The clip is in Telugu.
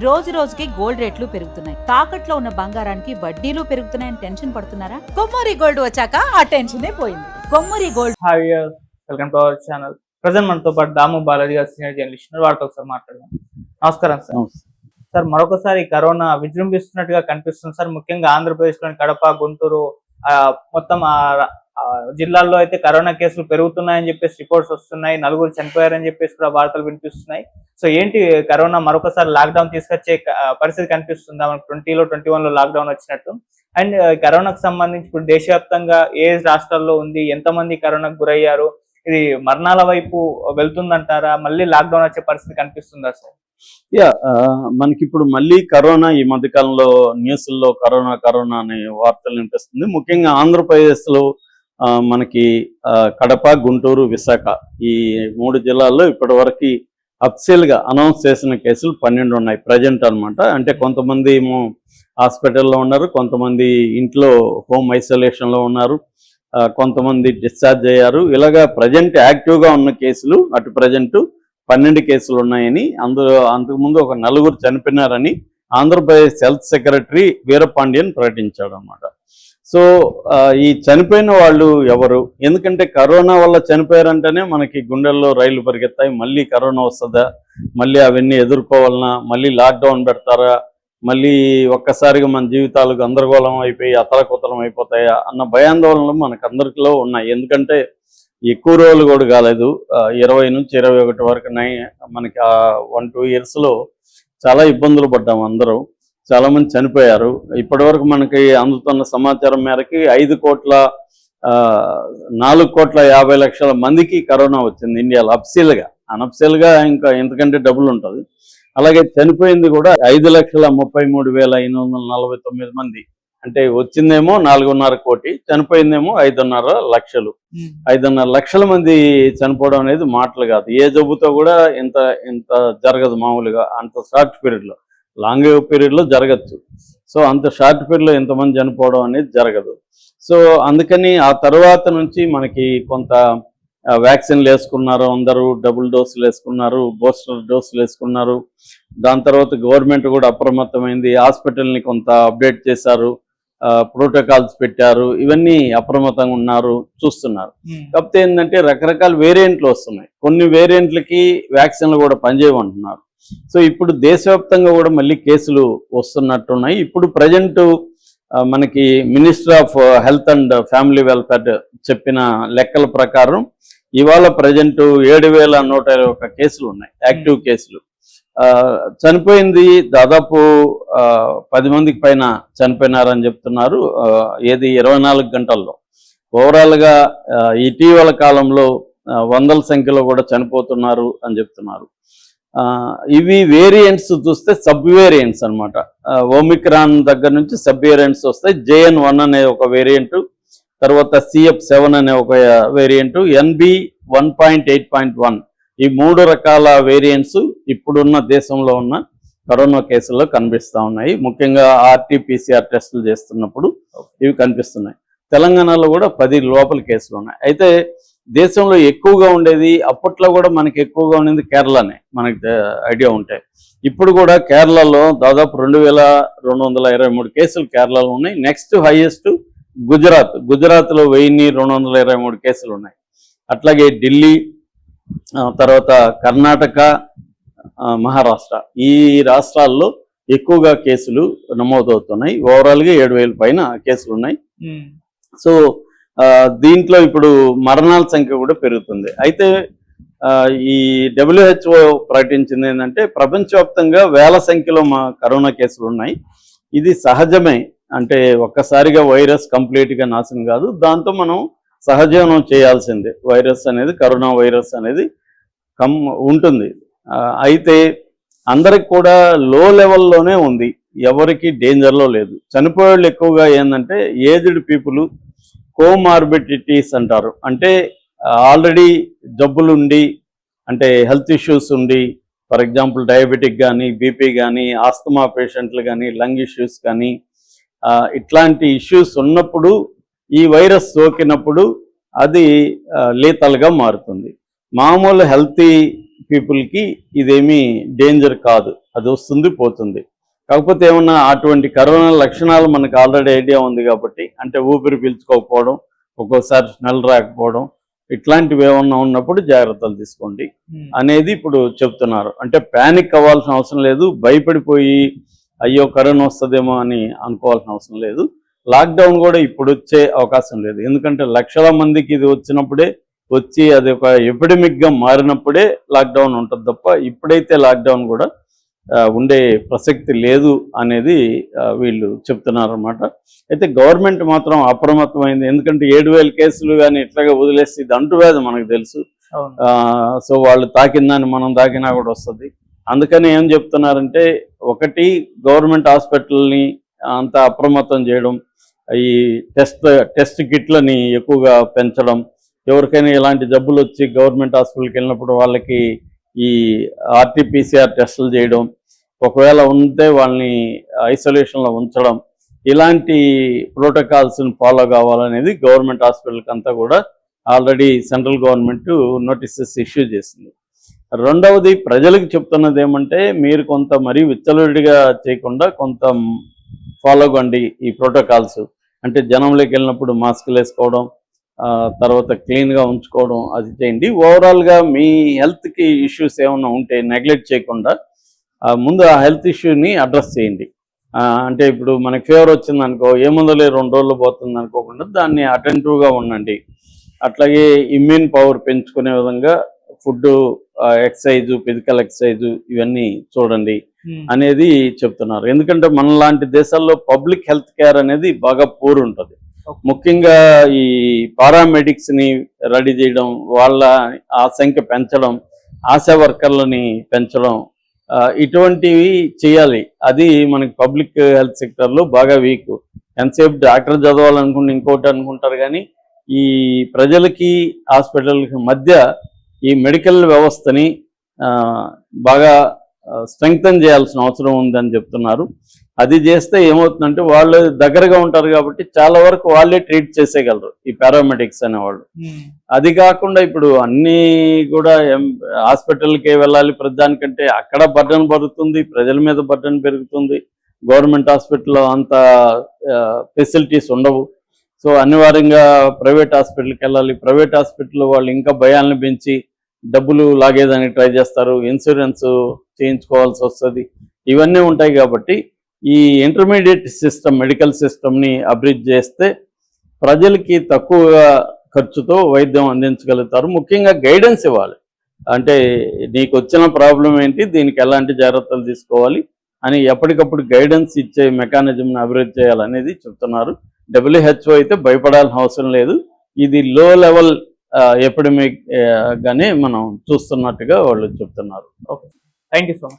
రోజు రోజుకి గోల్డ్ రేట్లు పెరుగుతున్నాయి. తాకట్లో ఉన్న బంగారానికి వడ్డీలు పెరుగుతున్నాయని టెన్షన్ పడుతున్నారా? కొమ్మూరి గోల్డ్ వచ్చాక ఆ టెన్షనే పోయింది. Kommuri gold. Hi, welcome to our channel. Present మనతో పాటు దాము బాలాజీ గారు, సీనియర్ జర్నలిస్ట్, వారితో ఒకసారి మాట్లాడదాం. నమస్కారం సార్. సార్, మరొకసారి కరోనా విజృంభిస్తున్నట్టుగా కనిపిస్తుంది సార్. ముఖ్యంగా ఆంధ్రప్రదేశ్లోని కడప, గుంటూరు మొత్తం జిల్లాల్లో అయితే కరోనా కేసులు పెరుగుతున్నాయని చెప్పేసి రిపోర్ట్స్ వస్తున్నాయి. 9 చనిపోయారని చెప్పేసి కూడా వార్తలు వినిపిస్తున్నాయి. సో ఏంటి, కరోనా మరొకసారి లాక్డౌన్ తీసుకొచ్చే పరిస్థితి కనిపిస్తుందా? మనకు 20లో 21లో లాక్డౌన్ వచ్చినట్టు. అండ్ కరోనాకు సంబంధించి ఇప్పుడు దేశవ్యాప్తంగా ఏ రాష్ట్రాల్లో ఉంది, ఎంతమంది కరోనాకు గురయ్యారు, ఇది మరణాల వైపు వెళ్తుందంటారా? మళ్ళీ లాక్డౌన్ వచ్చే పరిస్థితి కనిపిస్తుందా సార్? మనకి ఇప్పుడు మళ్ళీ కరోనా ఈ మధ్యకాలంలో న్యూస్ల్లో కరోనా అనే వార్తలు వినిపిస్తుంది. ముఖ్యంగా ఆంధ్రప్రదేశ్లో మనకి కడప, గుంటూరు, విశాఖ ఈ 3 జిల్లాల్లో ఇప్పటి వరకు అఫీషియల్గా అనౌన్స్ చేసిన కేసులు 12 ఉన్నాయి ప్రజెంట్ అనమాట. అంటే కొంతమంది ఏమో హాస్పిటల్లో ఉన్నారు, కొంతమంది ఇంట్లో హోమ్ ఐసోలేషన్లో ఉన్నారు, కొంతమంది డిశ్చార్జ్ అయ్యారు. ఇలాగా ప్రజెంట్ యాక్టివ్గా ఉన్న కేసులు అటు ప్రజెంట్ 12 కేసులు ఉన్నాయని, అందులో అంతకుముందు ఒక 9 చనిపోయినారని ఆంధ్రప్రదేశ్ హెల్త్ సెక్రటరీ వీరపాండియన్ ప్రకటించాడు అన్నమాట. సో ఈ చనిపోయిన వాళ్ళు ఎవరు? ఎందుకంటే కరోనా వల్ల చనిపోయారంటేనే మనకి గుండెల్లో రైళ్లు పరిగెత్తాయి. మళ్ళీ కరోనా వస్తుందా, మళ్ళీ అవన్నీ ఎదుర్కోవాలన్నా, మళ్ళీ లాక్డౌన్ పెడతారా, మళ్ళీ ఒక్కసారిగా మన జీవితాలు గందరగోళం అయిపోయి అతలకుతలం అయిపోతాయా అన్న భయాందోళనలు మనకు అందరిలో ఉన్నాయి. ఎందుకంటే ఎక్కువ రోజులు కూడా కాలేదు, 20 నుంచి 21 వరకు మనకి 1-2 ఇయర్స్లో చాలా ఇబ్బందులు పడ్డాం అందరూ. చాలామంది చనిపోయారు. ఇప్పటి వరకు మనకి అందుతున్న సమాచారం మేరకి 4,50,00,000 మందికి కరోనా వచ్చింది ఇండియాలో అఫీషియల్గా. అనఫీషియల్గా ఇంకా ఎంతకంటే డబుల్ ఉంటుంది. అలాగే చనిపోయింది కూడా 5,33,549 మంది. అంటే వచ్చిందేమో 4.5 కోటి, చనిపోయిందేమో 5.5 లక్షలు. 5.5 లక్షల మంది చనిపోవడం అనేది మాటలు కాదు. ఏ జబ్బుతో కూడా ఇంత జరగదు మామూలుగా, అంత షార్ట్ పీరియడ్లో. లాంగ్ పీరియడ్లో జరగచ్చు. సో అంత షార్ట్ పీరియడ్లో ఎంతమంది చనిపోవడం అనేది జరగదు. సో అందుకని ఆ తర్వాత నుంచి మనకి కొంత వ్యాక్సిన్లు వేసుకున్నారు, అందరూ డబుల్ డోసులు వేసుకున్నారు, బూస్టర్ డోసులు వేసుకున్నారు. దాని తర్వాత గవర్నమెంట్ కూడా అప్రమత్తమైంది, హాస్పిటల్ని కొంత అప్డేట్ చేశారు, ప్రోటోకాల్స్ పెట్టారు, ఇవన్నీ అప్రమత్తంగా ఉన్నారు, చూస్తున్నారు. కాకపోతే ఏంటంటే రకరకాల వేరియంట్లు వస్తున్నాయి. కొన్ని వేరియంట్లకి వ్యాక్సిన్లు కూడా పనిచేయమంటున్నారు. సో ఇప్పుడు దేశవ్యాప్తంగా కూడా మళ్ళీ కేసులు వస్తున్నట్టున్నాయి. ఇప్పుడు ప్రజెంట్ మనకి minister of health and family welfare చెప్పిన లెక్కల ప్రకారం ఇవాళ ప్రజెంట్ 7,121 కేసులు ఉన్నాయి, యాక్టివ్ కేసులు. చనిపోయింది దాదాపు 10 మందికి పైన చనిపోయినారని చెప్తున్నారు. ఏది 24 గంటల్లో. ఓవరాల్గా ఇటీవల కాలంలో వందల సంఖ్యలో కూడా చనిపోతున్నారు అని చెప్తున్నారు. ఇవి వేరియంట్స్ చూస్తే సబ్ వేరియంట్స్ అనమాట. ఓమిక్రాన్ దగ్గర నుంచి సబ్ వేరియంట్స్ వస్తాయి. JN1 అనే ఒక వేరియంటు, తర్వాత CF7 అనే ఒక వేరియంటు, NB1.8.1 ఈ 3 రకాల వేరియంట్స్ ఇప్పుడున్న దేశంలో ఉన్న కరోనా కేసుల్లో కనిపిస్తూ ఉన్నాయి. ముఖ్యంగా RT-PCR టెస్టులు చేస్తున్నప్పుడు ఇవి కనిపిస్తున్నాయి. తెలంగాణలో కూడా 10 లోపల కేసులు ఉన్నాయి. అయితే దేశంలో ఎక్కువగా ఉండేది, అప్పట్లో కూడా మనకి ఎక్కువగా ఉండేది కేరళనే, మనకి ఐడియా ఉంటే. ఇప్పుడు కూడా కేరళలో దాదాపు 2,223 కేసులు కేరళలో ఉన్నాయి. నెక్స్ట్ హైయెస్ట్ గుజరాత్లో 1,223 కేసులు ఉన్నాయి. అట్లాగే ఢిల్లీ, తర్వాత కర్ణాటక, మహారాష్ట్ర ఈ రాష్ట్రాల్లో ఎక్కువగా కేసులు నమోదవుతున్నాయి. ఓవరాల్గా 7,000 పైన కేసులు ఉన్నాయి. సో దీంట్లో ఇప్పుడు మరణాల సంఖ్య కూడా పెరుగుతుంది. అయితే ఈ WHO ప్రకటించింది ఏంటంటే ప్రపంచవ్యాప్తంగా వేల సంఖ్యలో కరోనా కేసులు ఉన్నాయి. ఇది సహజమే, అంటే ఒక్కసారిగా వైరస్ కంప్లీట్గా నాశనం కాదు, దాంతో మనం సహజీవనం చేయాల్సిందే. వైరస్ అనేది, కరోనా వైరస్ అనేది ఉంటుంది. అయితే అందరికి కూడా లో లెవెల్లోనే ఉంది, ఎవరికి డేంజర్లో లేదు. చనిపోయేళ్ళు ఎక్కువగా ఏంటంటే ఏజ్డ్ పీపుల్, కోమార్బిడిటీస్ అంటారు. అంటే ఆల్రెడీ జబ్బులుండి, అంటే హెల్త్ ఇష్యూస్ ఉండి, ఫర్ ఎగ్జాంపుల్ డయాబెటిక్ కానీ, బీపీ కానీ, ఆస్తమా పేషెంట్లు కానీ, లంగ్ ఇష్యూస్ కానీ, ఇట్లాంటి ఇష్యూస్ ఉన్నప్పుడు ఈ వైరస్ సోకినప్పుడు అది లీతల్గా మారుతుంది. మామూలు హెల్తీ పీపుల్కి ఇదేమీ డేంజర్ కాదు. అది వస్తుంది పోతుంది. కాకపోతే ఏమన్నా అటువంటి కరోనా లక్షణాలు మనకు ఆల్రెడీ ఐడియా ఉంది కాబట్టి, అంటే ఊపిరి పీల్చుకోకపోవడం, ఒక్కోసారి స్మెల్ రాకపోవడం, ఇట్లాంటివి ఏమన్నా ఉన్నప్పుడు జాగ్రత్తలు తీసుకోండి అనేది ఇప్పుడు చెప్తున్నారు. అంటే ప్యానిక్ అవ్వాల్సిన అవసరం లేదు, భయపడిపోయి అయ్యో కరోనా వస్తుందేమో అని అనుకోవాల్సిన అవసరం లేదు. లాక్డౌన్ కూడా ఇప్పుడు వచ్చే అవకాశం లేదు, ఎందుకంటే లక్షల మందికి ఇది వచ్చినప్పుడే వచ్చి అది ఒక ఎపిడమిక్గా మారినప్పుడే లాక్డౌన్ ఉంటుంది తప్ప ఇప్పుడైతే లాక్డౌన్ కూడా ఉండే ప్రసక్తి లేదు అనేది వీళ్ళు చెప్తున్నారు అన్నమాట. అయితే గవర్నమెంట్ మాత్రం అప్రమత్తమైంది, ఎందుకంటే 7,000 కేసులు కానీ ఇట్లాగా వదిలేసి ఇది అంటువ్యాధి మనకు తెలుసు. సో వాళ్ళు తాకిందని మనం తాకినా కూడా వస్తుంది. అందుకని ఏం చెప్తున్నారంటే, ఒకటి గవర్నమెంట్ హాస్పిటల్ని అంత అప్రమత్తం చేయడం, ఈ టెస్ట్ కిట్లని ఎక్కువగా పెంచడం, ఎవరికైనా ఇలాంటి జబ్బులు వచ్చి గవర్నమెంట్ హాస్పిటల్కి వెళ్ళినప్పుడు వాళ్ళకి ఈ RT-PCR టెస్టులు చేయడం, ఒకవేళ ఉంటే వాళ్ళని ఐసోలేషన్లో ఉంచడం, ఇలాంటి ప్రోటోకాల్స్ని ఫాలో కావాలనేది గవర్నమెంట్ హాస్పిటల్కి అంతా కూడా already central government notices issue చేసింది. రెండవది ప్రజలకు చెప్తున్నది ఏమంటే, మీరు కొంత మరీ విచ్చలవిడిగా చేయకుండా కొంత ఫాలో కండి ఈ ప్రోటోకాల్స్. అంటే జనంలోకి వెళ్ళినప్పుడు మాస్కులు వేసుకోవడం, తర్వాత క్లీన్గా ఉంచుకోవడం, అది చేయండి. ఓవరాల్గా మీ హెల్త్కి ఇష్యూస్ ఏమైనా ఉంటే నెగ్లెక్ట్ చేయకుండా ముందు ఆ హెల్త్ ఇష్యూని అడ్రస్ చేయండి. అంటే ఇప్పుడు మనకి ఫీవర్ వచ్చిందనుకో, ఏముందలే 2 రోజులు పోతుంది అనుకోకుండా దాన్ని అటెంటివ్గా ఉండండి. అట్లాగే ఇమ్యూన్ పవర్ పెంచుకునే విధంగా ఫుడ్, ఎక్సర్సైజు, ఫిజికల్ ఎక్సర్సైజు ఇవన్నీ చూడండి అనేది చెప్తున్నారు. ఎందుకంటే మనలాంటి దేశాల్లో పబ్లిక్ హెల్త్ కేర్ అనేది బాగా పూర్ ఉంటుంది. ముఖ్యంగా ఈ పారామెడిక్స్ని రెడీ చేయడం, వాళ్ళ ఆ సంఖ్య పెంచడం, ఆశా వర్కర్లని పెంచడం, ఇటువంటివి చేయాలి. అది మనకి పబ్లిక్ హెల్త్ సెక్టర్లో బాగా వీక్. ఎంతసేపు డాక్టర్ చదవాలనుకుంటే ఇంకోటి అనుకుంటారు, కానీ ఈ ప్రజలకి హాస్పిటల్కి మధ్య ఈ మెడికల్ వ్యవస్థని బాగా స్ట్రెంగ్తన్ చేయాల్సిన అవసరం ఉందని చెప్తున్నారు. అది చేస్తే ఏమవుతుందంటే, వాళ్ళు దగ్గరగా ఉంటారు కాబట్టి చాలా వరకు వాళ్ళే ట్రీట్ చేసేయగలరు ఈ పారామెడిక్స్ అనేవాళ్ళు. అది కాకుండా ఇప్పుడు అన్నీ కూడా హాస్పిటల్కే వెళ్ళాలి ప్రతిదానికంటే, అక్కడ బర్డన్ పడుతుంది, ప్రజల మీద బర్డన్ పెరుగుతుంది. గవర్నమెంట్ హాస్పిటల్లో అంత ఫెసిలిటీస్ ఉండవు. సో అనివార్యంగా ప్రైవేట్ హాస్పిటల్కి వెళ్ళాలి. ప్రైవేట్ హాస్పిటల్లో వాళ్ళు ఇంకా భయాలను పెంచి డబ్బులు లాగేదానికి ట్రై చేస్తారు, ఇన్సూరెన్స్ చేయించుకోవాల్సి వస్తుంది, ఇవన్నీ ఉంటాయి. కాబట్టి ఈ ఇంటర్మీడియట్ సిస్టమ్, మెడికల్ సిస్టమ్ని అభివృద్ధి చేస్తే ప్రజలకి తక్కువ ఖర్చుతో వైద్యం అందించగలుగుతారు. ముఖ్యంగా గైడెన్స్ ఇవ్వాలి. అంటే నీకు వచ్చిన ప్రాబ్లం ఏంటి, దీనికి ఎలాంటి జాగ్రత్తలు తీసుకోవాలి అని ఎప్పటికప్పుడు గైడెన్స్ ఇచ్చే మెకానిజంని అభివృద్ధి చేయాలనేది చెప్తున్నారు. WHO అయితే భయపడాల్సిన అవసరం లేదు, ఇది లో లెవెల్ ఎపిడమిక్ గానే మనం చూస్తున్నట్టుగా వాళ్ళు చెప్తున్నారు. Okay, thank you so much.